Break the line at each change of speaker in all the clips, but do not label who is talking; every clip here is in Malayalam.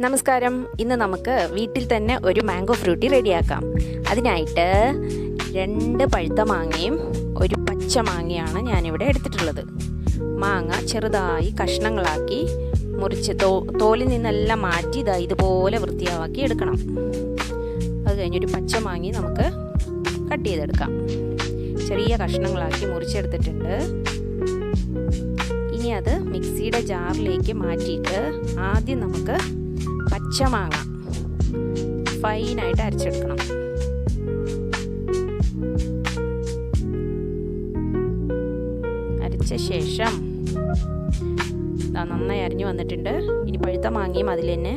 നമസ്കാരം. ഇന്ന് നമുക്ക് വീട്ടിൽ തന്നെ ഒരു മാംഗോ ഫ്രൂട്ടി റെഡിയാക്കാം. അതിനായിട്ട് 2 പഴുത്ത മാങ്ങയും ഒരു പച്ച മാങ്ങയാണ് ഞാനിവിടെ എടുത്തിട്ടുള്ളത്. മാങ്ങ ചെറുതായി കഷ്ണങ്ങളാക്കി മുറിച്ച് തോലിൽ നിന്നെല്ലാം മാറ്റി ഇതുപോലെ വൃത്തിയാക്കി എടുക്കണം. അത് കഴിഞ്ഞൊരു പച്ച മാങ്ങി നമുക്ക് കട്ട് ചെയ്തെടുക്കാം. ചെറിയ കഷ്ണങ്ങളാക്കി മുറിച്ചെടുത്തിട്ടുണ്ട്. ഇനി അത് മിക്സിയുടെ ജാറിലേക്ക് മാറ്റിയിട്ട് ആദ്യം നമുക്ക് പച്ചമാങ്ങ ഫൈനായിട്ട് അരച്ചെടുക്കണം. അരച്ച ശേഷം നന്നായി അരിഞ്ഞു വന്നിട്ടുണ്ട്. ഇനി പഴുത്ത മാങ്ങയും അതിൽ തന്നെ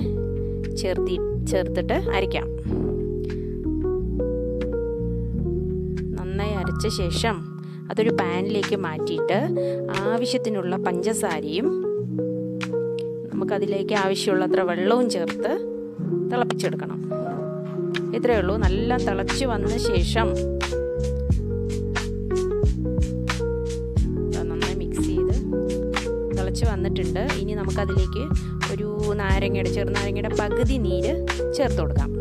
ചേർത്തിട്ട് അരയ്ക്കാം. നന്നായി അരച്ച ശേഷം അതൊരു പാനിലേക്ക് മാറ്റിയിട്ട് ആവശ്യത്തിനുള്ള പഞ്ചസാരയും നമുക്കതിലേക്ക് ആവശ്യമുള്ളത്ര വെള്ളവും ചേർത്ത് തിളപ്പിച്ചെടുക്കണം. ഇത്രയേ ഉള്ളൂ. നല്ല തിളച്ച് വന്ന ശേഷം നന്നായി മിക്സ് ചെയ്ത് തിളച്ച് വന്നിട്ടുണ്ട്. ഇനി നമുക്കതിലേക്ക് ഒരു ചെറുനാരങ്ങയുടെ പകുതി നീര് ചേർത്ത് കൊടുക്കാം.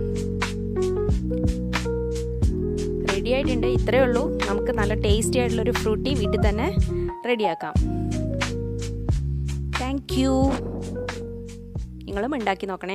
റെഡി ആയിട്ടുണ്ട്. ഇത്രയേ ഉള്ളൂ. നമുക്ക് നല്ല ടേസ്റ്റി ആയിട്ടുള്ളൊരു ഫ്രൂട്ടി വീട്ടിൽ തന്നെ റെഡിയാക്കാം. Thank you. നിങ്ങളും ഉണ്ടാക്കി നോക്കണേ.